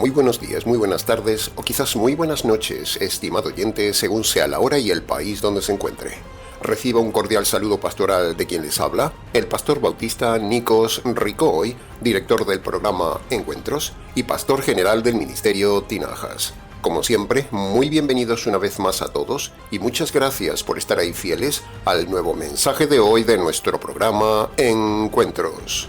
muy buenos días, muy buenas tardes o quizás muy buenas noches, estimado oyente, según sea la hora y el país donde se encuentre. Reciba un cordial saludo pastoral de quien les habla, el pastor bautista Nikos Ricoy, director del programa Encuentros y pastor general del ministerio Tinajas. Como siempre, muy bienvenidos una vez más a todos y muchas gracias por estar ahí fieles al nuevo mensaje de hoy de nuestro programa Encuentros.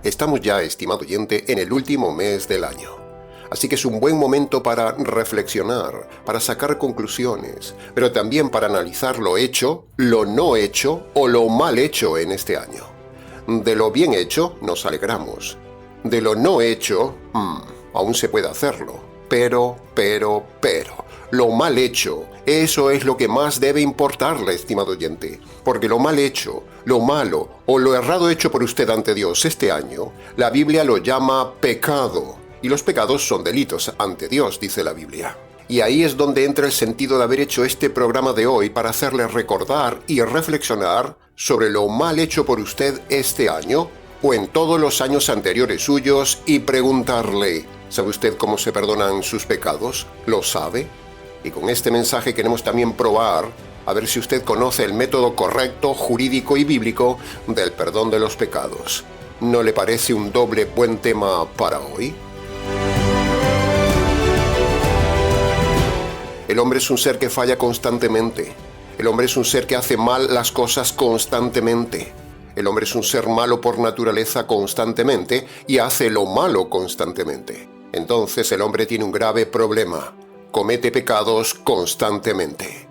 Estamos ya, estimado oyente, en el último mes del año. Así que es un buen momento para reflexionar, para sacar conclusiones, pero también para analizar lo hecho, lo no hecho o lo mal hecho en este año. De lo bien hecho nos alegramos. De lo no hecho, aún se puede hacerlo. Pero, lo mal hecho, eso es lo que más debe importarle, estimado oyente, porque lo mal hecho, lo malo o lo errado hecho por usted ante Dios este año, la Biblia lo llama pecado, y los pecados son delitos ante Dios, dice la Biblia. Y ahí es donde entra el sentido de haber hecho este programa de hoy para hacerle recordar y reflexionar sobre lo mal hecho por usted este año o en todos los años anteriores suyos y preguntarle, ¿sabe usted cómo se perdonan sus pecados? ¿Lo sabe? Y con este mensaje queremos también probar a ver si usted conoce el método correcto, jurídico y bíblico del perdón de los pecados. ¿No le parece un doble buen tema para hoy? El hombre es un ser que falla constantemente. El hombre es un ser que hace mal las cosas constantemente. El hombre es un ser malo por naturaleza constantemente y hace lo malo constantemente. Entonces el hombre tiene un grave problema. Comete pecados constantemente.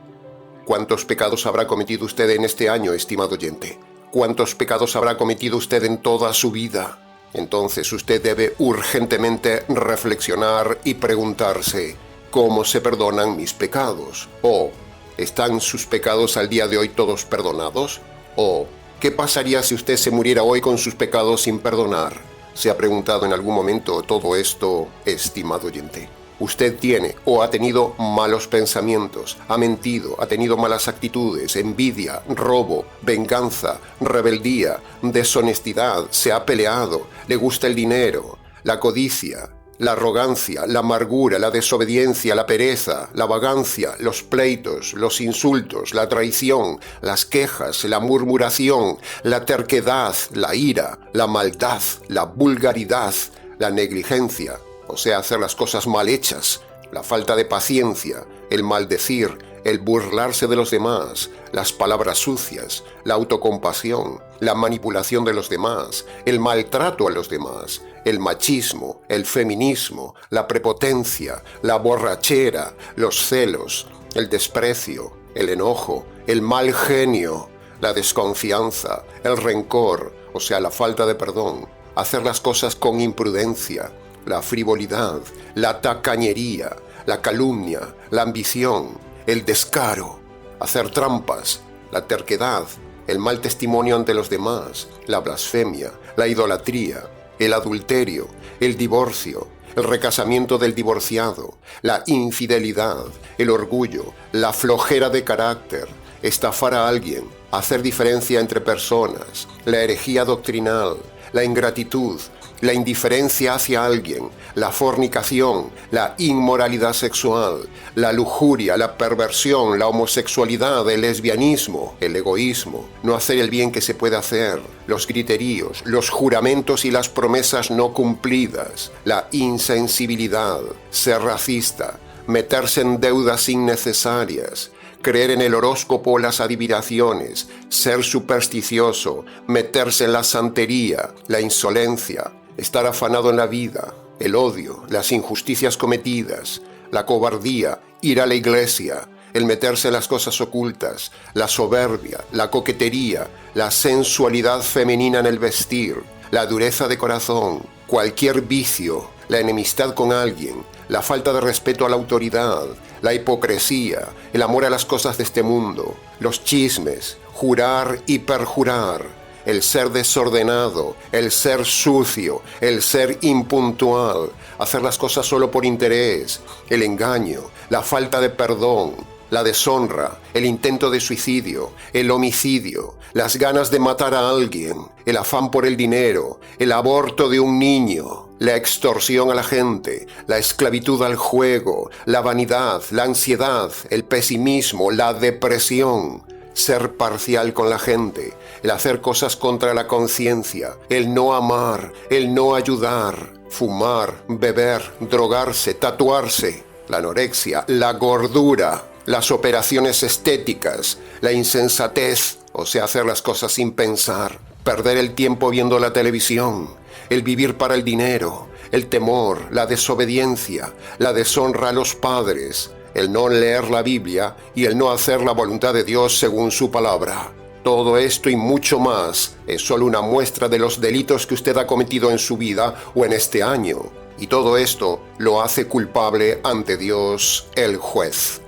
¿Cuántos pecados habrá cometido usted en este año, estimado oyente? ¿Cuántos pecados habrá cometido usted en toda su vida? Entonces usted debe urgentemente reflexionar y preguntarse, ¿cómo se perdonan mis pecados? ¿O están sus pecados al día de hoy todos perdonados? ¿O qué pasaría si usted se muriera hoy con sus pecados sin perdonar? ¿Se ha preguntado en algún momento todo esto, estimado oyente? Usted tiene o ha tenido malos pensamientos, ha mentido, ha tenido malas actitudes, envidia, robo, venganza, rebeldía, deshonestidad, se ha peleado, le gusta el dinero, la codicia, la arrogancia, la amargura, la desobediencia, la pereza, la vagancia, los pleitos, los insultos, la traición, las quejas, la murmuración, la terquedad, la ira, la maldad, la vulgaridad, la negligencia, o sea, hacer las cosas mal hechas, la falta de paciencia, el maldecir, el burlarse de los demás, las palabras sucias, la autocompasión, la manipulación de los demás, el maltrato a los demás, el machismo, el feminismo, la prepotencia, la borrachera, los celos, el desprecio, el enojo, el mal genio, la desconfianza, el rencor, o sea, la falta de perdón, hacer las cosas con imprudencia, la frivolidad, la tacañería, la calumnia, la ambición, el descaro, hacer trampas, la terquedad, el mal testimonio ante los demás, la blasfemia, la idolatría, el adulterio, el divorcio, el recasamiento del divorciado, la infidelidad, el orgullo, la flojera de carácter, estafar a alguien, hacer diferencia entre personas, la herejía doctrinal, la ingratitud, la indiferencia hacia alguien, la fornicación, la inmoralidad sexual, la lujuria, la perversión, la homosexualidad, el lesbianismo, el egoísmo, no hacer el bien que se puede hacer, los griteríos, los juramentos y las promesas no cumplidas, la insensibilidad, ser racista, meterse en deudas innecesarias, creer en el horóscopo o las adivinaciones, ser supersticioso, meterse en la santería, la insolencia, estar afanado en la vida, el odio, las injusticias cometidas, la cobardía, ir a la iglesia, el meterse en las cosas ocultas, la soberbia, la coquetería, la sensualidad femenina en el vestir, la dureza de corazón, cualquier vicio, la enemistad con alguien, la falta de respeto a la autoridad, la hipocresía, el amor a las cosas de este mundo, los chismes, jurar y perjurar, el ser desordenado, el ser sucio, el ser impuntual, hacer las cosas solo por interés, el engaño, la falta de perdón, la deshonra, el intento de suicidio, el homicidio, las ganas de matar a alguien, el afán por el dinero, el aborto de un niño, la extorsión a la gente, la esclavitud al juego, la vanidad, la ansiedad, el pesimismo, la depresión, ser parcial con la gente, el hacer cosas contra la conciencia, el no amar, el no ayudar, fumar, beber, drogarse, tatuarse, la anorexia, la gordura, las operaciones estéticas, la insensatez, o sea, hacer las cosas sin pensar, perder el tiempo viendo la televisión, el vivir para el dinero, el temor, la desobediencia, la deshonra a los padres, el no leer la Biblia y el no hacer la voluntad de Dios según su palabra. Todo esto y mucho más es solo una muestra de los delitos que usted ha cometido en su vida o en este año. Y todo esto lo hace culpable ante Dios, el juez.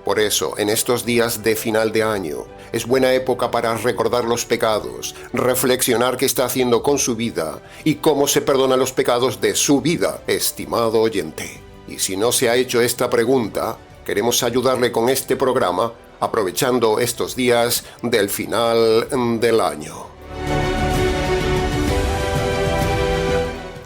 Por eso, en estos días de final de año, es buena época para recordar los pecados, reflexionar qué está haciendo con su vida y cómo se perdonan los pecados de su vida, estimado oyente. Y si no se ha hecho esta pregunta, queremos ayudarle con este programa, aprovechando estos días del final del año.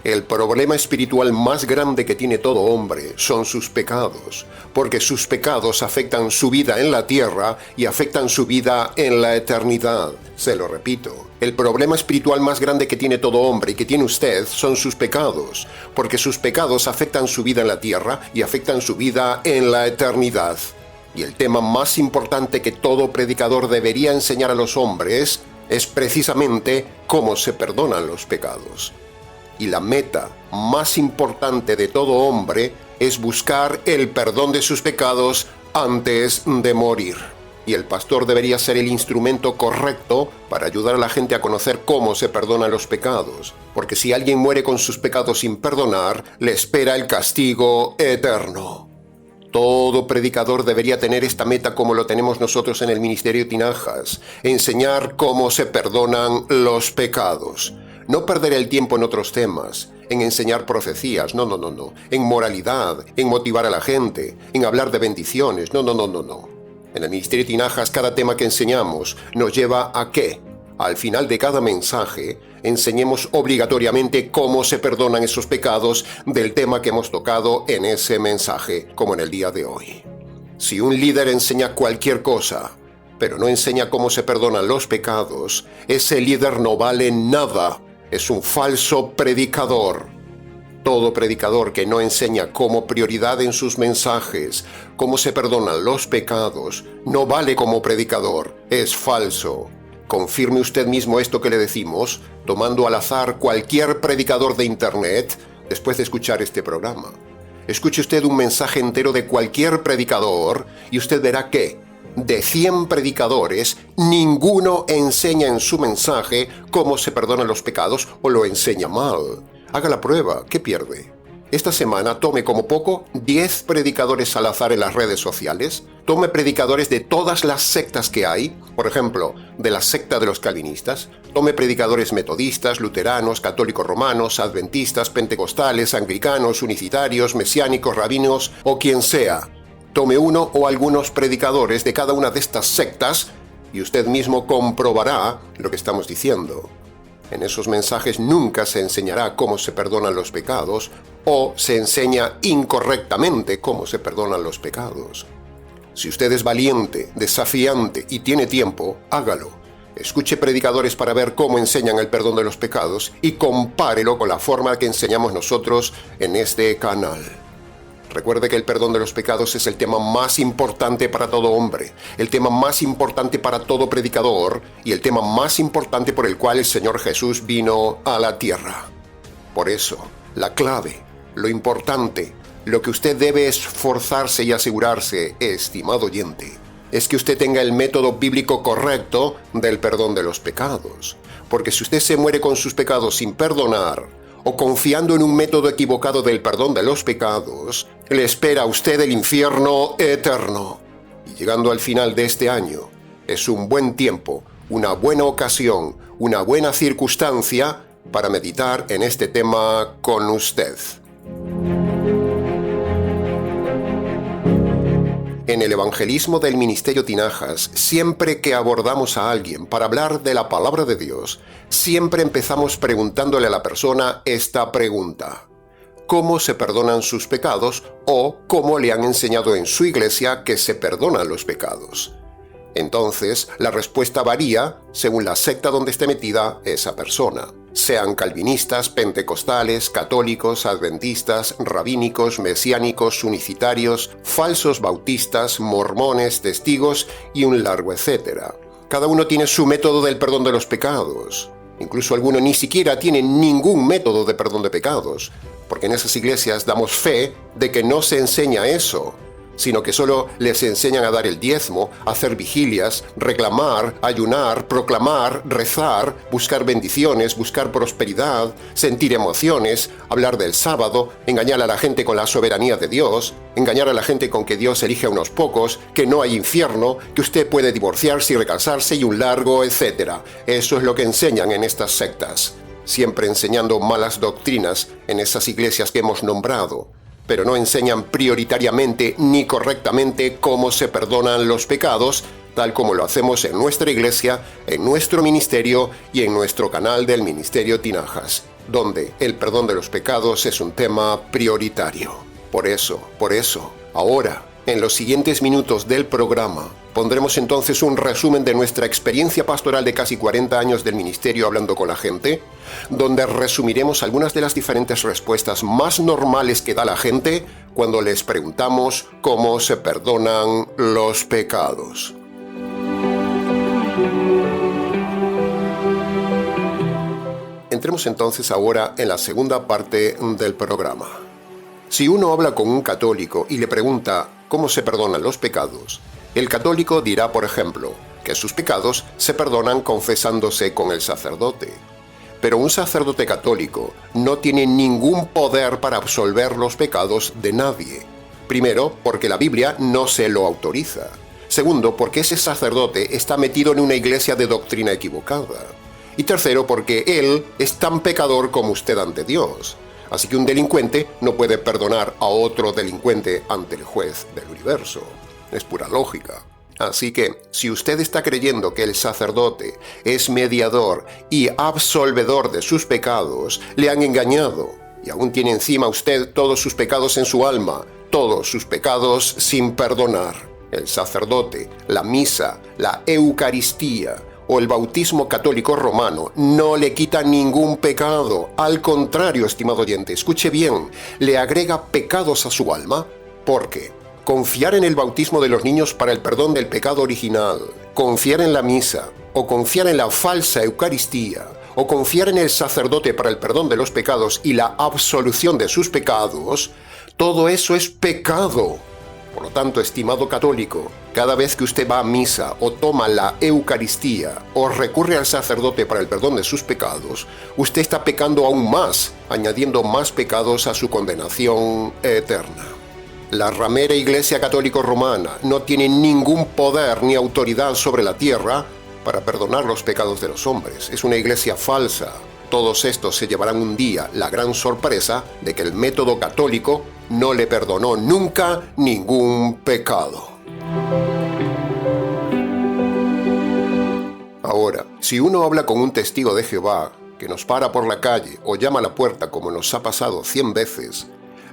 El problema espiritual más grande que tiene todo hombre son sus pecados, porque sus pecados afectan su vida en la tierra y afectan su vida en la eternidad. Se lo repito, el problema espiritual más grande que tiene todo hombre y que tiene usted son sus pecados, porque sus pecados afectan su vida en la tierra y afectan su vida en la eternidad. Y el tema más importante que todo predicador debería enseñar a los hombres es precisamente cómo se perdonan los pecados. Y la meta más importante de todo hombre es buscar el perdón de sus pecados antes de morir. Y el pastor debería ser el instrumento correcto para ayudar a la gente a conocer cómo se perdonan los pecados. Porque si alguien muere con sus pecados sin perdonar, le espera el castigo eterno. Todo predicador debería tener esta meta como lo tenemos nosotros en el Ministerio Tinajas, enseñar cómo se perdonan los pecados. No perder el tiempo en otros temas, en enseñar profecías, no, en moralidad, en motivar a la gente, en hablar de bendiciones, no. En el Ministerio Tinajas cada tema que enseñamos nos lleva a que, al final de cada mensaje, enseñemos obligatoriamente cómo se perdonan esos pecados del tema que hemos tocado en ese mensaje, como en el día de hoy. Si un líder enseña cualquier cosa, pero no enseña cómo se perdonan los pecados, ese líder no vale nada. Es un falso predicador. Todo predicador que no enseña como prioridad en sus mensajes cómo se perdonan los pecados, no vale como predicador. Es falso. Confirme usted mismo esto que le decimos, tomando al azar cualquier predicador de Internet después de escuchar este programa. Escuche usted un mensaje entero de cualquier predicador y usted verá que, de 100 predicadores, ninguno enseña en su mensaje cómo se perdonan los pecados o lo enseña mal. Haga la prueba, ¿qué pierde? Esta semana tome como poco 10 predicadores al azar en las redes sociales, tome predicadores de todas las sectas que hay, por ejemplo, de la secta de los calvinistas, tome predicadores metodistas, luteranos, católicos romanos, adventistas, pentecostales, anglicanos, unicitarios, mesiánicos, rabinos o quien sea. Tome uno o algunos predicadores de cada una de estas sectas y usted mismo comprobará lo que estamos diciendo. En esos mensajes nunca se enseñará cómo se perdonan los pecados o se enseña incorrectamente cómo se perdonan los pecados. Si usted es valiente, desafiante y tiene tiempo, hágalo. Escuche predicadores para ver cómo enseñan el perdón de los pecados y compárelo con la forma que enseñamos nosotros en este canal. Recuerde que el perdón de los pecados es el tema más importante para todo hombre, el tema más importante para todo predicador y el tema más importante por el cual el Señor Jesús vino a la tierra. Por eso, la clave, lo importante, lo que usted debe esforzarse y asegurarse, estimado oyente, es que usted tenga el método bíblico correcto del perdón de los pecados. Porque si usted se muere con sus pecados sin perdonar, o confiando en un método equivocado del perdón de los pecados, le espera a usted el infierno eterno. Y llegando al final de este año, es un buen tiempo, una buena ocasión, una buena circunstancia para meditar en este tema con usted. En el evangelismo del Ministerio Tinajas, siempre que abordamos a alguien para hablar de la palabra de Dios, siempre empezamos preguntándole a la persona esta pregunta: ¿cómo se perdonan sus pecados? O ¿cómo le han enseñado en su iglesia que se perdonan los pecados? Entonces, la respuesta varía según la secta donde esté metida esa persona. Sean calvinistas, pentecostales, católicos, adventistas, rabínicos, mesiánicos, unicitarios, falsos bautistas, mormones, testigos y un largo etcétera. Cada uno tiene su método del perdón de los pecados. Incluso algunos ni siquiera tienen ningún método de perdón de pecados, porque en esas iglesias damos fe de que no se enseña eso, sino que solo les enseñan a dar el diezmo, a hacer vigilias, reclamar, ayunar, proclamar, rezar, buscar bendiciones, buscar prosperidad, sentir emociones, hablar del sábado, engañar a la gente con la soberanía de Dios, engañar a la gente con que Dios elige a unos pocos, que no hay infierno, que usted puede divorciarse y recasarse y un largo etcétera. Eso es lo que enseñan en estas sectas, siempre enseñando malas doctrinas en esas iglesias que hemos nombrado, pero no enseñan prioritariamente ni correctamente cómo se perdonan los pecados, tal como lo hacemos en nuestra iglesia, en nuestro ministerio y en nuestro canal del Ministerio Tinajas, donde el perdón de los pecados es un tema prioritario. Por eso, ahora, en los siguientes minutos del programa, pondremos entonces un resumen de nuestra experiencia pastoral de casi 40 años del ministerio hablando con la gente, donde resumiremos algunas de las diferentes respuestas más normales que da la gente cuando les preguntamos cómo se perdonan los pecados. Entremos entonces ahora en la segunda parte del programa. Si uno habla con un católico y le pregunta cómo se perdonan los pecados, el católico dirá, por ejemplo, que sus pecados se perdonan confesándose con el sacerdote. Pero un sacerdote católico no tiene ningún poder para absolver los pecados de nadie. Primero, porque la Biblia no se lo autoriza. Segundo, porque ese sacerdote está metido en una iglesia de doctrina equivocada. Y tercero, porque él es tan pecador como usted ante Dios. Así que un delincuente no puede perdonar a otro delincuente ante el juez del universo. Es pura lógica. Así que, si usted está creyendo que el sacerdote es mediador y absolvedor de sus pecados, le han engañado. Y aún tiene encima usted todos sus pecados en su alma, todos sus pecados sin perdonar. El sacerdote, la misa, la Eucaristía o el bautismo católico romano no le quita ningún pecado. Al contrario, estimado oyente, escuche bien, le agrega pecados a su alma. ¿Por qué? Confiar en el bautismo de los niños para el perdón del pecado original, confiar en la misa, o confiar en la falsa Eucaristía, o confiar en el sacerdote para el perdón de los pecados y la absolución de sus pecados, todo eso es pecado. Por lo tanto, estimado católico, cada vez que usted va a misa o toma la Eucaristía o recurre al sacerdote para el perdón de sus pecados, usted está pecando aún más, añadiendo más pecados a su condenación eterna. La ramera Iglesia Católica Romana no tiene ningún poder ni autoridad sobre la tierra para perdonar los pecados de los hombres. Es una iglesia falsa. Todos estos se llevarán un día la gran sorpresa de que el método católico no le perdonó nunca ningún pecado. Ahora, si uno habla con un testigo de Jehová que nos para por la calle o llama a la puerta como nos ha pasado 100 veces,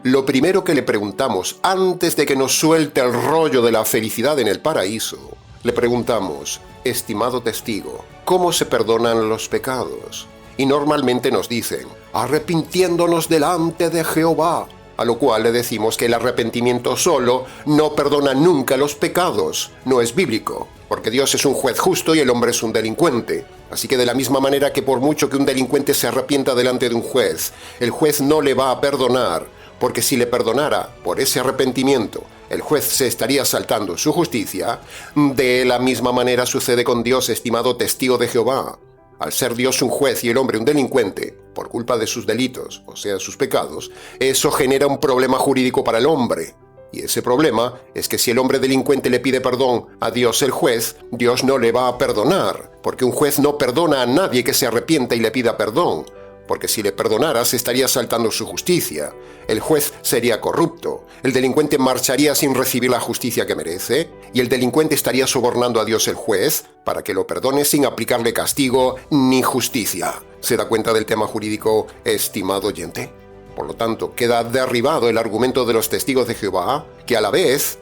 lo primero que le preguntamos antes de que nos suelte el rollo de la felicidad en el paraíso, le preguntamos: estimado testigo, ¿cómo se perdonan los pecados? Y normalmente nos dicen: arrepintiéndonos delante de Jehová, a lo cual le decimos que el arrepentimiento solo no perdona nunca los pecados, no es bíblico, porque Dios es un juez justo y el hombre es un delincuente. Así que de la misma manera que por mucho que un delincuente se arrepienta delante de un juez, el juez no le va a perdonar, porque si le perdonara por ese arrepentimiento, el juez se estaría saltando su justicia. De la misma manera sucede con Dios, estimado testigo de Jehová. Al ser Dios un juez y el hombre un delincuente, por culpa de sus delitos, o sea, sus pecados, eso genera un problema jurídico para el hombre. Y ese problema es que si el hombre delincuente le pide perdón a Dios el juez, Dios no le va a perdonar, porque un juez no perdona a nadie que se arrepienta y le pida perdón. porque si le perdonaras estaría saltando su justicia. El juez sería corrupto, el delincuente marcharía sin recibir la justicia que merece, y el delincuente estaría sobornando a Dios el juez para que lo perdone sin aplicarle castigo ni justicia. ¿Se da cuenta del tema jurídico, estimado oyente? Por lo tanto, queda derribado el argumento de los testigos de Jehová, que a la vez,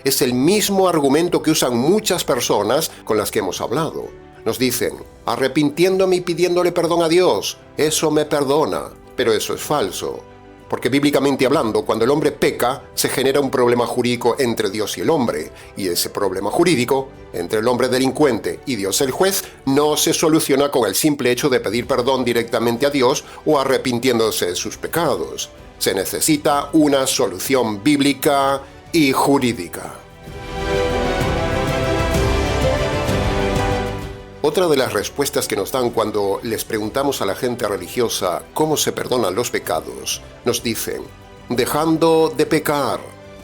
es el mismo argumento que usan muchas personas con las que hemos hablado. Nos dicen, arrepintiéndome y pidiéndole perdón a Dios, eso me perdona. Pero eso es falso. Porque bíblicamente hablando, cuando el hombre peca, se genera un problema jurídico entre Dios y el hombre. Y ese problema jurídico, entre el hombre delincuente y Dios el juez, no se soluciona con el simple hecho de pedir perdón directamente a Dios o arrepintiéndose de sus pecados. Se necesita una solución bíblica y jurídica. Otra de las respuestas que nos dan cuando les preguntamos a la gente religiosa cómo se perdonan los pecados, nos dicen, dejando de pecar.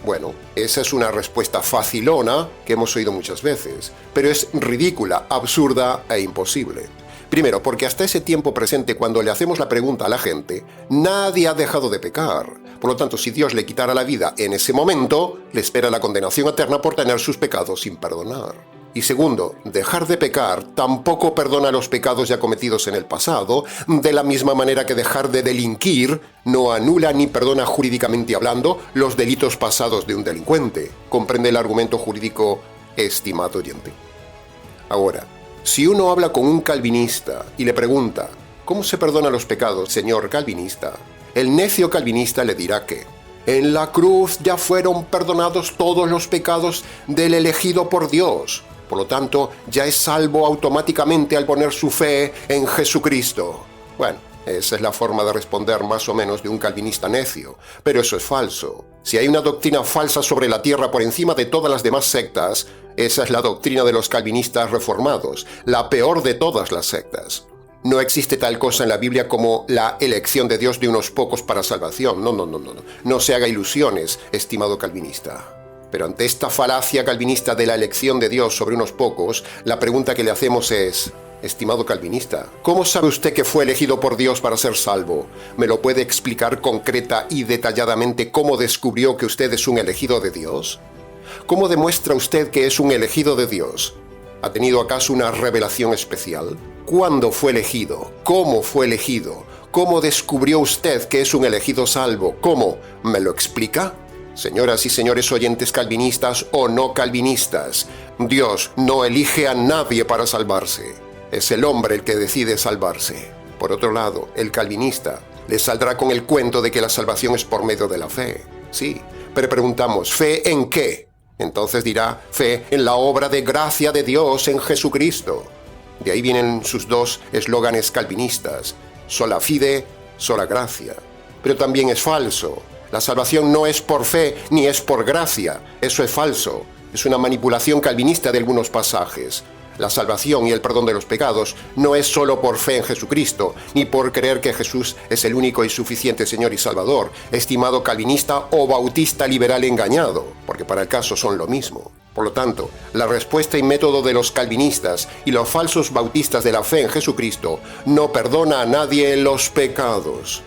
Bueno, esa es una respuesta facilona que hemos oído muchas veces, pero es ridícula, absurda e imposible. Primero, porque hasta ese tiempo presente, cuando le hacemos la pregunta a la gente, nadie ha dejado de pecar. Por lo tanto, si Dios le quitara la vida en ese momento, le espera la condenación eterna por tener sus pecados sin perdonar. Y segundo, dejar de pecar tampoco perdona los pecados ya cometidos en el pasado, de la misma manera que dejar de delinquir no anula ni perdona jurídicamente hablando los delitos pasados de un delincuente. ¿Comprende el argumento jurídico, estimado oyente? Ahora, si uno habla con un calvinista y le pregunta, ¿cómo se perdonan los pecados, señor calvinista? El necio calvinista le dirá que en la cruz ya fueron perdonados todos los pecados del elegido por Dios. Por lo tanto, ya es salvo automáticamente al poner su fe en Jesucristo. Bueno, esa es la forma de responder más o menos de un calvinista necio, pero eso es falso. Si hay una doctrina falsa sobre la tierra por encima de todas las demás sectas, esa es la doctrina de los calvinistas reformados, la peor de todas las sectas. No existe tal cosa en la Biblia como la elección de Dios de unos pocos para salvación. No se haga ilusiones, estimado calvinista. Pero ante esta falacia calvinista de la elección de Dios sobre unos pocos, la pregunta que le hacemos es, estimado calvinista, ¿cómo sabe usted que fue elegido por Dios para ser salvo? ¿Me lo puede explicar concreta y detalladamente cómo descubrió que usted es un elegido de Dios? ¿Cómo demuestra usted que es un elegido de Dios? ¿Ha tenido acaso una revelación especial? ¿Cuándo fue elegido? ¿Cómo fue elegido? ¿Cómo descubrió usted que es un elegido salvo? ¿Cómo? ¿Me lo explica? Señoras y señores oyentes calvinistas o no calvinistas, Dios no elige a nadie para salvarse. Es el hombre el que decide salvarse. Por otro lado, el calvinista le saldrá con el cuento de que la salvación es por medio de la fe. Sí, pero preguntamos, ¿fe en qué? Entonces dirá, fe en la obra de gracia de Dios en Jesucristo. De ahí vienen sus dos eslóganes calvinistas, sola fide, sola gracia. Pero también es falso. La salvación no es por fe ni es por gracia. Eso es falso. Es una manipulación calvinista de algunos pasajes. La salvación y el perdón de los pecados no es solo por fe en Jesucristo, ni por creer que Jesús es el único y suficiente Señor y Salvador, estimado calvinista o bautista liberal engañado, porque para el caso son lo mismo. Por lo tanto, la respuesta y método de los calvinistas y los falsos bautistas de la fe en Jesucristo no perdona a nadie los pecados.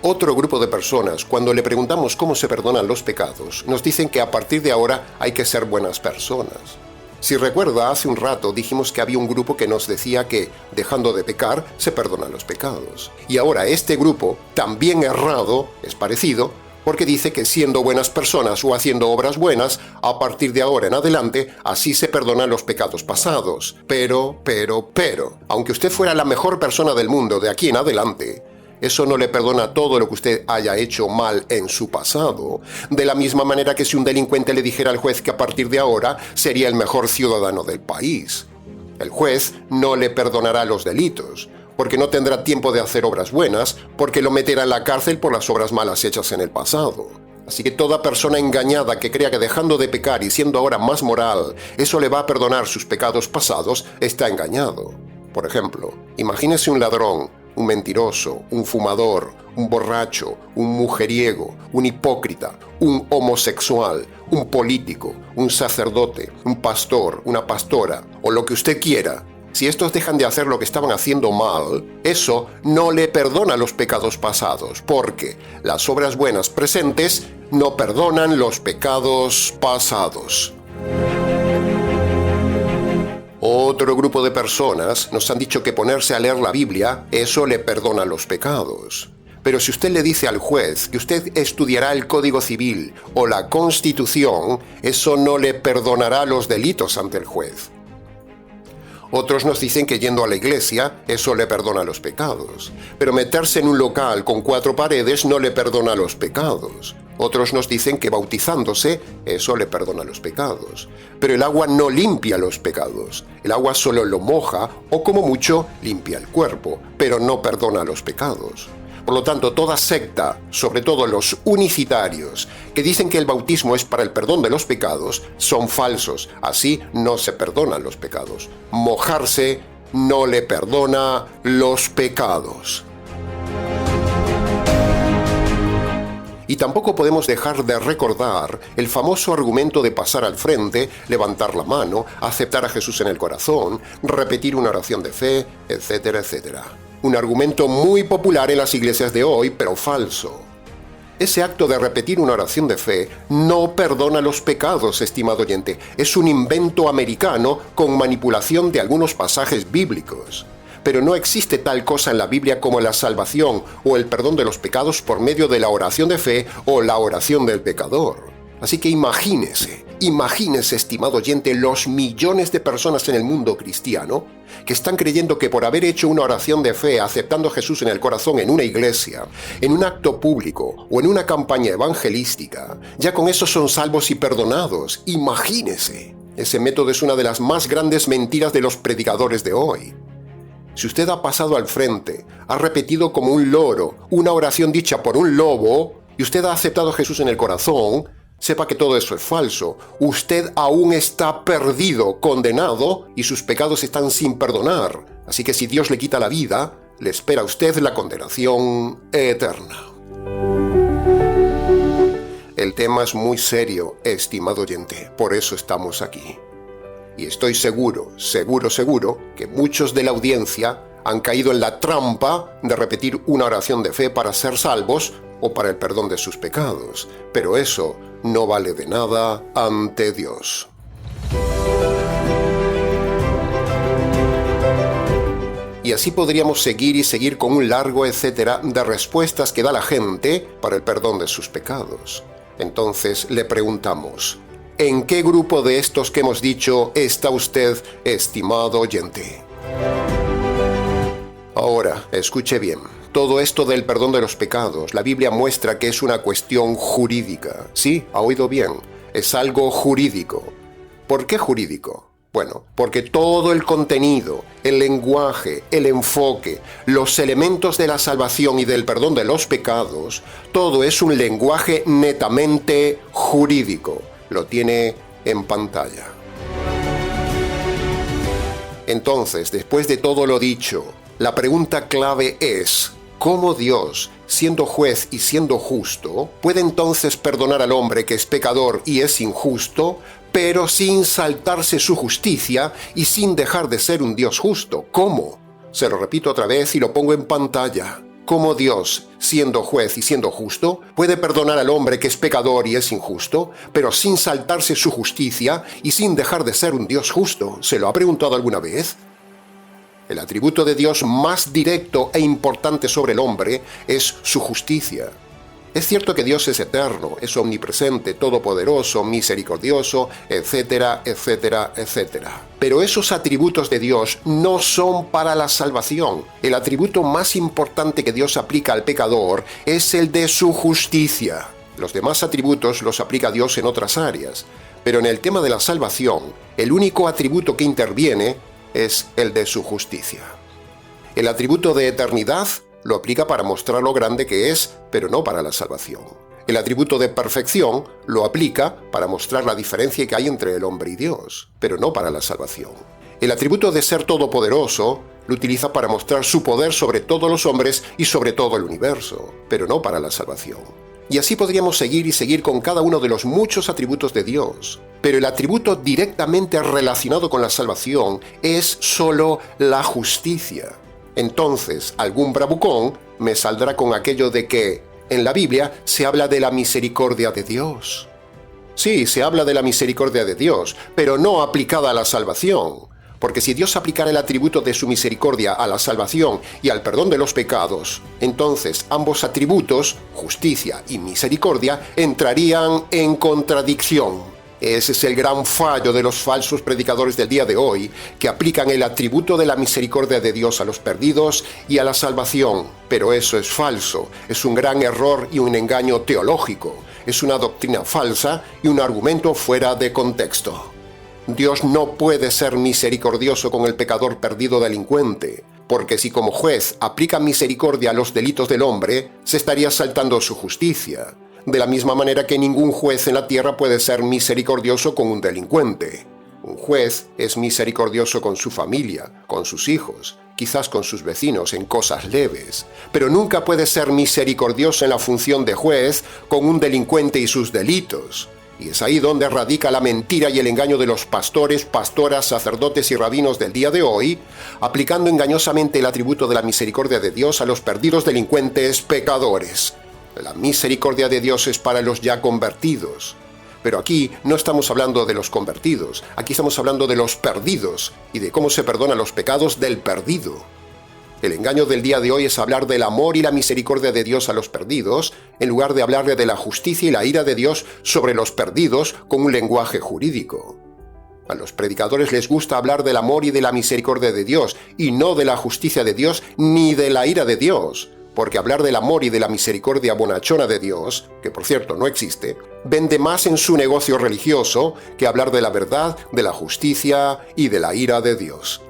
Otro grupo de personas, cuando le preguntamos cómo se perdonan los pecados, nos dicen que a partir de ahora hay que ser buenas personas. Si recuerda, hace un rato dijimos que había un grupo que nos decía que, dejando de pecar, se perdonan los pecados. Y ahora este grupo, también errado, es parecido, porque dice que siendo buenas personas o haciendo obras buenas, a partir de ahora en adelante, así se perdonan los pecados pasados. Pero, aunque usted fuera la mejor persona del mundo de aquí en adelante, eso no le perdona todo lo que usted haya hecho mal en su pasado. De la misma manera que si un delincuente le dijera al juez que a partir de ahora sería el mejor ciudadano del país. El juez no le perdonará los delitos, porque no tendrá tiempo de hacer obras buenas, porque lo meterá en la cárcel por las obras malas hechas en el pasado. Así que toda persona engañada que crea que dejando de pecar y siendo ahora más moral, eso le va a perdonar sus pecados pasados, está engañado. Por ejemplo, imagínese un ladrón, un mentiroso, un fumador, un borracho, un mujeriego, un hipócrita, un homosexual, un político, un sacerdote, un pastor, una pastora, o lo que usted quiera, Si estos dejan de hacer lo que estaban haciendo mal, eso no le perdona los pecados pasados, porque las obras buenas presentes no perdonan los pecados pasados. Otro grupo de personas nos han dicho que ponerse a leer la Biblia, eso le perdona los pecados. Pero si usted le dice al juez que usted estudiará el Código Civil o la Constitución, eso no le perdonará los delitos ante el juez. Otros nos dicen que yendo a la iglesia, eso le perdona los pecados. Pero meterse en un local con 4 paredes no le perdona los pecados. Otros nos dicen que bautizándose, eso le perdona los pecados. Pero el agua no limpia los pecados. El agua solo lo moja o como mucho limpia el cuerpo, pero no perdona los pecados. Por lo tanto, toda secta, sobre todo los unicitarios, que dicen que el bautismo es para el perdón de los pecados, son falsos. Así no se perdonan los pecados. Mojarse no le perdona los pecados. Y tampoco podemos dejar de recordar el famoso argumento de pasar al frente, levantar la mano, aceptar a Jesús en el corazón, repetir una oración de fe, etcétera, etcétera. Un argumento muy popular en las iglesias de hoy, pero falso. Ese acto de repetir una oración de fe no perdona los pecados, estimado oyente. Es un invento americano con manipulación de algunos pasajes bíblicos. Pero no existe tal cosa en la Biblia como la salvación o el perdón de los pecados por medio de la oración de fe o la oración del pecador. Así que imagínese, estimado oyente, los millones de personas en el mundo cristiano que están creyendo que por haber hecho una oración de fe aceptando a Jesús en el corazón en una iglesia, en un acto público o en una campaña evangelística, ya con eso son salvos y perdonados. Imagínese. Ese método es una de las más grandes mentiras de los predicadores de hoy. Si usted ha pasado al frente, ha repetido como un loro una oración dicha por un lobo y usted ha aceptado a Jesús en el corazón, sepa que todo eso es falso. Usted aún está perdido, condenado, y sus pecados están sin perdonar. Así que si Dios le quita la vida, le espera a usted la condenación eterna. El tema es muy serio, estimado oyente, por eso estamos aquí. Y estoy seguro que muchos de la audiencia han caído en la trampa de repetir una oración de fe para ser salvos o para el perdón de sus pecados. Pero eso no vale de nada ante Dios. Y así podríamos seguir con un largo etcétera de respuestas que da la gente para el perdón de sus pecados. Entonces le preguntamos, ¿en qué grupo de estos que hemos dicho está usted, estimado oyente? Ahora, escuche bien. Todo esto del perdón de los pecados, la Biblia muestra que es una cuestión jurídica. Sí, ha oído bien, es algo jurídico. ¿Por qué jurídico? Bueno, porque todo el contenido, el lenguaje, el enfoque, los elementos de la salvación y del perdón de los pecados, todo es un lenguaje netamente jurídico. Lo tiene en pantalla. Entonces, después de todo lo dicho, la pregunta clave es, ¿cómo Dios, siendo juez y siendo justo, puede entonces perdonar al hombre que es pecador y es injusto, pero sin saltarse su justicia y sin dejar de ser un Dios justo? ¿Cómo? Se lo repito otra vez y lo pongo en pantalla. ¿Cómo Dios, siendo juez y siendo justo, puede perdonar al hombre que es pecador y es injusto, pero sin saltarse su justicia y sin dejar de ser un Dios justo? ¿Se lo ha preguntado alguna vez? El atributo de Dios más directo e importante sobre el hombre es su justicia. Es cierto que Dios es eterno, es omnipresente, todopoderoso, misericordioso, etcétera, etcétera, etcétera. Pero esos atributos de Dios no son para la salvación. El atributo más importante que Dios aplica al pecador es el de su justicia. Los demás atributos los aplica Dios en otras áreas. Pero en el tema de la salvación, el único atributo que interviene es el de su justicia. El atributo de eternidad lo aplica para mostrar lo grande que es, pero no para la salvación. El atributo de perfección lo aplica para mostrar la diferencia que hay entre el hombre y Dios, pero no para la salvación. El atributo de ser todopoderoso lo utiliza para mostrar su poder sobre todos los hombres y sobre todo el universo, pero no para la salvación. Y así podríamos seguir con cada uno de los muchos atributos de Dios. pero el atributo directamente relacionado con la salvación es solo la justicia. Entonces, algún bravucón me saldrá con aquello de que en la Biblia se habla de la misericordia de Dios. Sí, se habla de la misericordia de Dios, pero no aplicada a la salvación. Porque si Dios aplicara el atributo de su misericordia a la salvación y al perdón de los pecados, entonces ambos atributos, justicia y misericordia, entrarían en contradicción. Ese es el gran fallo de los falsos predicadores del día de hoy, que aplican el atributo de la misericordia de Dios a los perdidos y a la salvación. Pero eso es falso, es un gran error y un engaño teológico, es una doctrina falsa y un argumento fuera de contexto. Dios no puede ser misericordioso con el pecador perdido delincuente, porque si como juez aplica misericordia a los delitos del hombre, se estaría saltando su justicia, de la misma manera que ningún juez en la tierra puede ser misericordioso con un delincuente. Un juez es misericordioso con su familia, con sus hijos, quizás con sus vecinos en cosas leves, pero nunca puede ser misericordioso en la función de juez con un delincuente y sus delitos. Y es ahí donde radica la mentira y el engaño de los pastores, pastoras, sacerdotes y rabinos del día de hoy, aplicando engañosamente el atributo de la misericordia de Dios a los perdidos delincuentes pecadores. La misericordia de Dios es para los ya convertidos. Pero aquí no estamos hablando de los convertidos, aquí estamos hablando de los perdidos y de cómo se perdonan los pecados del perdido. El engaño del día de hoy es hablar del amor y la misericordia de Dios a los perdidos, en lugar de hablarle de la justicia y la ira de Dios sobre los perdidos con un lenguaje jurídico. A los predicadores les gusta hablar del amor y de la misericordia de Dios, y no de la justicia de Dios ni de la ira de Dios, porque hablar del amor y de la misericordia bonachona de Dios, que por cierto no existe, vende más en su negocio religioso que hablar de la verdad, de la justicia y de la ira de Dios.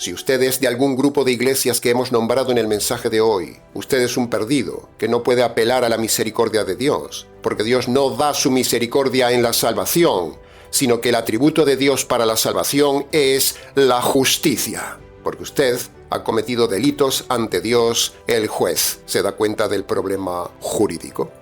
Si usted es de algún grupo de iglesias que hemos nombrado en el mensaje de hoy, usted es un perdido que no puede apelar a la misericordia de Dios, porque Dios no da su misericordia en la salvación, sino que el atributo de Dios para la salvación es la justicia, porque usted ha cometido delitos ante Dios, el juez. ¿Se da cuenta del problema jurídico?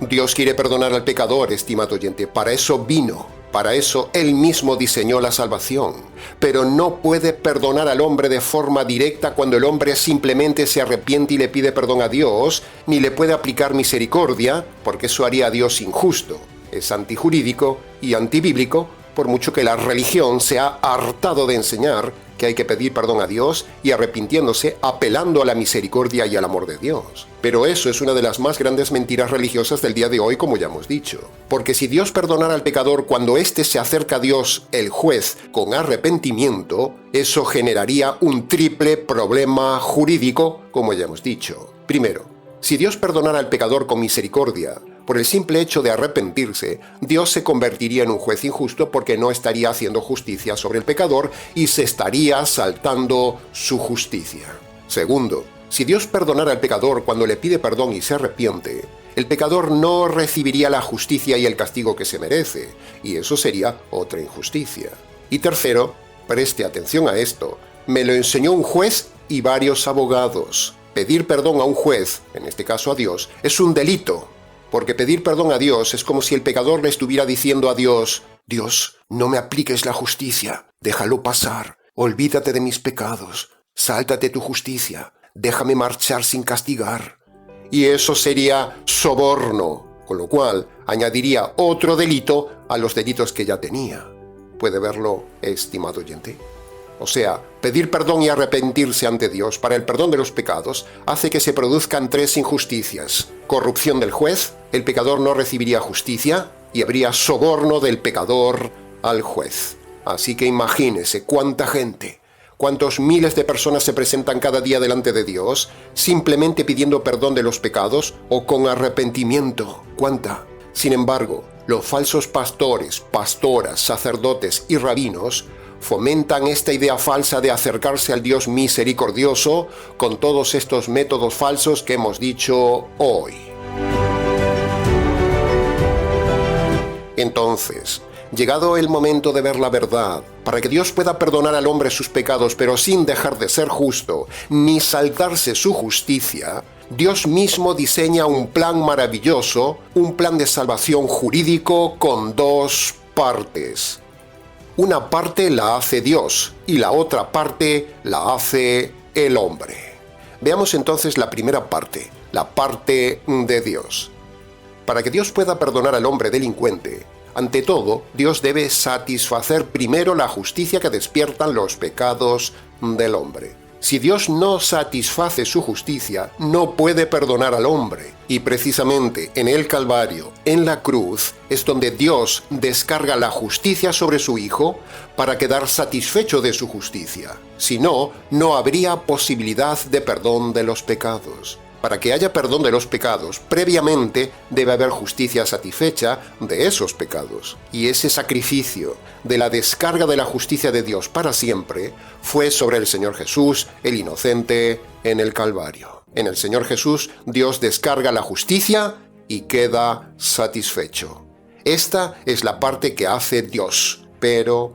Dios quiere perdonar al pecador, estimado oyente, para eso vino. Para eso Él mismo diseñó la salvación, pero no puede perdonar al hombre de forma directa cuando el hombre simplemente se arrepiente y le pide perdón a Dios, ni le puede aplicar misericordia, porque eso haría a Dios injusto. Es antijurídico y antibíblico, por mucho que la religión se ha hartado de enseñar que hay que pedir perdón a Dios y arrepintiéndose, apelando a la misericordia y al amor de Dios. Pero eso es una de las más grandes mentiras religiosas del día de hoy, como ya hemos dicho. Porque si Dios perdonara al pecador cuando éste se acerca a Dios, el juez, con arrepentimiento, eso generaría un triple problema jurídico, como ya hemos dicho. Primero, si Dios perdonara al pecador con misericordia, por el simple hecho de arrepentirse, Dios se convertiría en un juez injusto porque no estaría haciendo justicia sobre el pecador y se estaría saltando su justicia. Segundo, si Dios perdonara al pecador cuando le pide perdón y se arrepiente, el pecador no recibiría la justicia y el castigo que se merece, y eso sería otra injusticia. Y tercero, preste atención a esto, me lo enseñó un juez y varios abogados. Pedir perdón a un juez, en este caso a Dios, es un delito. Porque pedir perdón a Dios es como si el pecador le estuviera diciendo a Dios: Dios, no me apliques la justicia, déjalo pasar, olvídate de mis pecados, sáltate tu justicia, déjame marchar sin castigar. Y eso sería soborno, con lo cual añadiría otro delito a los delitos que ya tenía. ¿Puede verlo, estimado oyente? O sea, pedir perdón y arrepentirse ante Dios para el perdón de los pecados hace que se produzcan tres injusticias: corrupción del juez, el pecador no recibiría justicia y habría soborno del pecador al juez. Así que imagínese cuánta gente, cuántos miles de personas se presentan cada día delante de Dios simplemente pidiendo perdón de los pecados o con arrepentimiento. ¿Cuánta? Sin embargo, los falsos pastores, pastoras, sacerdotes y rabinos fomentan esta idea falsa de acercarse al Dios misericordioso con todos estos métodos falsos que hemos dicho hoy. Entonces, llegado el momento de ver la verdad, para que Dios pueda perdonar al hombre sus pecados pero sin dejar de ser justo, ni saltarse su justicia, Dios mismo diseña un plan maravilloso, un plan de salvación jurídico con dos partes. Una parte la hace Dios y la otra parte la hace el hombre. Veamos entonces la primera parte, la parte de Dios. Para que Dios pueda perdonar al hombre delincuente, ante todo, Dios debe satisfacer primero la justicia que despiertan los pecados del hombre. Si Dios no satisface su justicia, no puede perdonar al hombre. Y precisamente en el Calvario, en la cruz, es donde Dios descarga la justicia sobre su Hijo para quedar satisfecho de su justicia. Si no, no habría posibilidad de perdón de los pecados. Para que haya perdón de los pecados, previamente debe haber justicia satisfecha de esos pecados. Y ese sacrificio de la descarga de la justicia de Dios para siempre fue sobre el Señor Jesús, el inocente, en el Calvario. En el Señor Jesús, Dios descarga la justicia y queda satisfecho. Esta es la parte que hace Dios. Pero.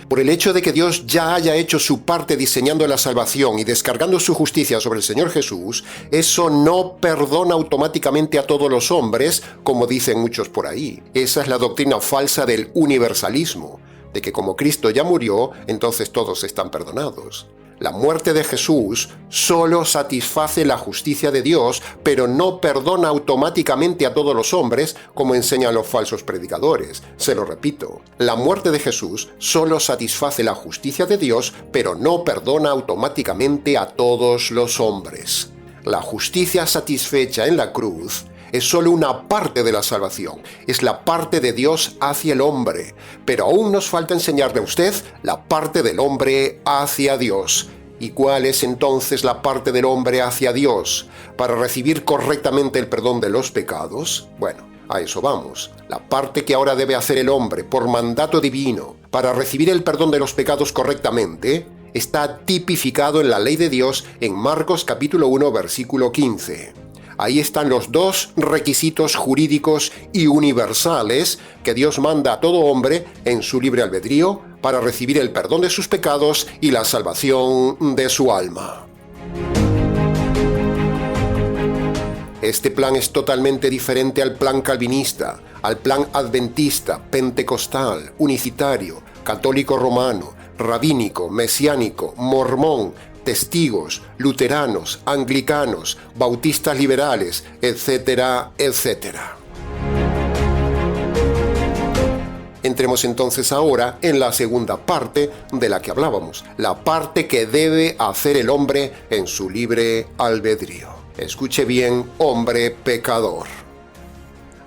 Por el hecho de que Dios ya haya hecho su parte diseñando la salvación y descargando su justicia sobre el Señor Jesús, eso no perdona automáticamente a todos los hombres, como dicen muchos por ahí. Esa es la doctrina falsa del universalismo, de que como Cristo ya murió, entonces todos están perdonados. La muerte de Jesús solo satisface la justicia de Dios, pero no perdona automáticamente a todos los hombres, como enseñan los falsos predicadores. Se lo repito, la muerte de Jesús solo satisface la justicia de Dios, pero no perdona automáticamente a todos los hombres. La justicia satisfecha en la cruz es solo una parte de la salvación, es la parte de Dios hacia el hombre, pero aún nos falta enseñarle a usted la parte del hombre hacia Dios. ¿Y cuál es entonces la parte del hombre hacia Dios para recibir correctamente el perdón de los pecados? Bueno, a eso vamos. La parte que ahora debe hacer el hombre por mandato divino para recibir el perdón de los pecados correctamente está tipificado en la ley de Dios en Marcos capítulo 1 versículo 15. Ahí están los dos requisitos jurídicos y universales que Dios manda a todo hombre en su libre albedrío para recibir el perdón de sus pecados y la salvación de su alma. Este plan es totalmente diferente al plan calvinista, al plan adventista, pentecostal, unicitario, católico romano, rabínico, mesiánico, mormón, testigos, luteranos, anglicanos, bautistas liberales, etcétera, etcétera. Entremos entonces ahora en la segunda parte de la que hablábamos, la parte que debe hacer el hombre en su libre albedrío. Escuche bien, hombre pecador.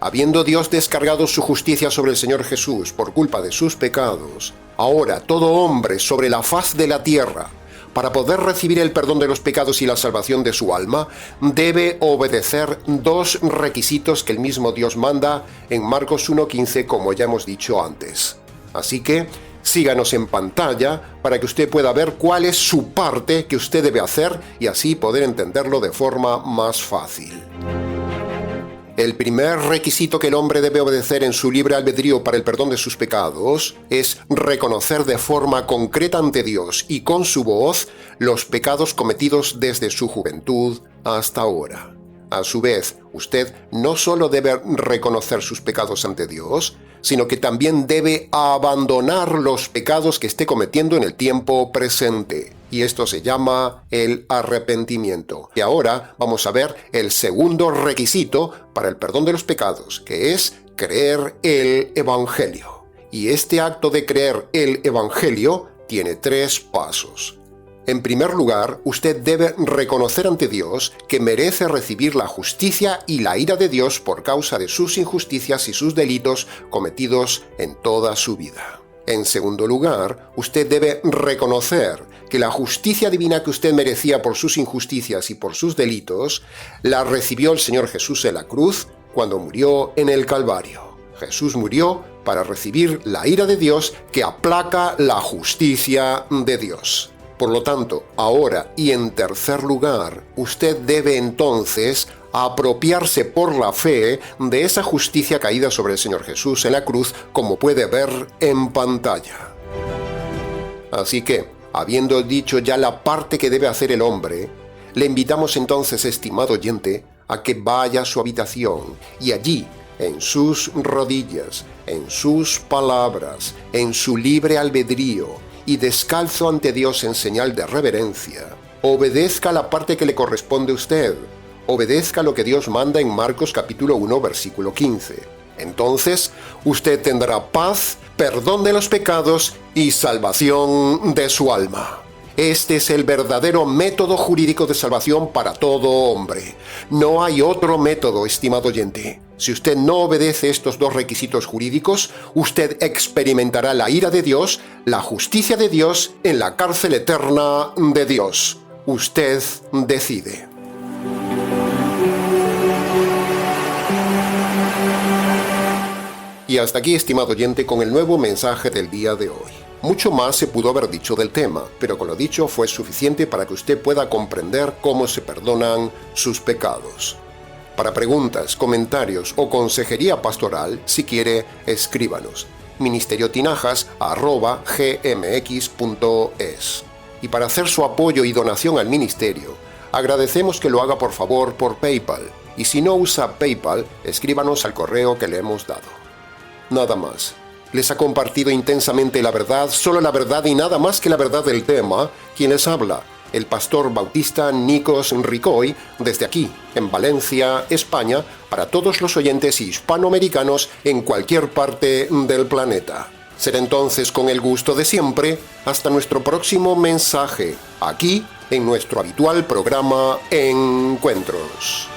Habiendo Dios descargado su justicia sobre el Señor Jesús por culpa de sus pecados, ahora todo hombre sobre la faz de la tierra, para poder recibir el perdón de los pecados y la salvación de su alma, debe obedecer dos requisitos que el mismo Dios manda en Marcos 1:15, como ya hemos dicho antes. Así que síganos en pantalla para que usted pueda ver cuál es su parte que usted debe hacer y así poder entenderlo de forma más fácil. El primer requisito que el hombre debe obedecer en su libre albedrío para el perdón de sus pecados es reconocer de forma concreta ante Dios y con su voz los pecados cometidos desde su juventud hasta ahora. A su vez, usted no solo debe reconocer sus pecados ante Dios, sino que también debe abandonar los pecados que esté cometiendo en el tiempo presente. Y esto se llama el arrepentimiento. Y ahora vamos a ver el segundo requisito para el perdón de los pecados, que es creer el Evangelio. Y este acto de creer el Evangelio tiene 3 pasos. En primer lugar, usted debe reconocer ante Dios que merece recibir la justicia y la ira de Dios por causa de sus injusticias y sus delitos cometidos en toda su vida. En segundo lugar, usted debe reconocer que la justicia divina que usted merecía por sus injusticias y por sus delitos, la recibió el Señor Jesús en la cruz cuando murió en el Calvario. Jesús murió para recibir la ira de Dios que aplaca la justicia de Dios. Por lo tanto, ahora y en tercer lugar, usted debe entonces apropiarse por la fe de esa justicia caída sobre el Señor Jesús en la cruz, como puede ver en pantalla. Así que, habiendo dicho ya la parte que debe hacer el hombre, Le invitamos entonces, estimado oyente, a que vaya a su habitación y allí, en sus rodillas, en sus palabras, en su libre albedrío y descalzo ante Dios en señal de reverencia, obedezca la parte que le corresponde a usted, obedezca lo que Dios manda en Marcos capítulo 1, versículo 15. Entonces, usted tendrá paz, perdón de los pecados y salvación de su alma. Este es el verdadero método jurídico de salvación para todo hombre. No hay otro método, estimado oyente. Si usted no obedece estos dos requisitos jurídicos, usted experimentará la ira de Dios, la justicia de Dios en la cárcel eterna de Dios. Usted decide. Y hasta aquí, estimado oyente, con el nuevo mensaje del día de hoy. Mucho más se pudo haber dicho del tema, pero con lo dicho fue suficiente para que usted pueda comprender cómo se perdonan sus pecados. Para preguntas, comentarios o consejería pastoral, si quiere, escríbanos. ministerioTinajas@gmx.es. Y para hacer su apoyo y donación al ministerio, agradecemos que lo haga por favor por PayPal. Y si no usa PayPal, escríbanos al correo que le hemos dado. Nada más. Les ha compartido intensamente la verdad, solo la verdad y nada más que la verdad del tema, quien les habla, el pastor bautista Nikos Ricoy, desde aquí, en Valencia, España, para todos los oyentes hispanoamericanos en cualquier parte del planeta. Será entonces con el gusto de siempre, hasta nuestro próximo mensaje, aquí, en nuestro habitual programa Encuentros.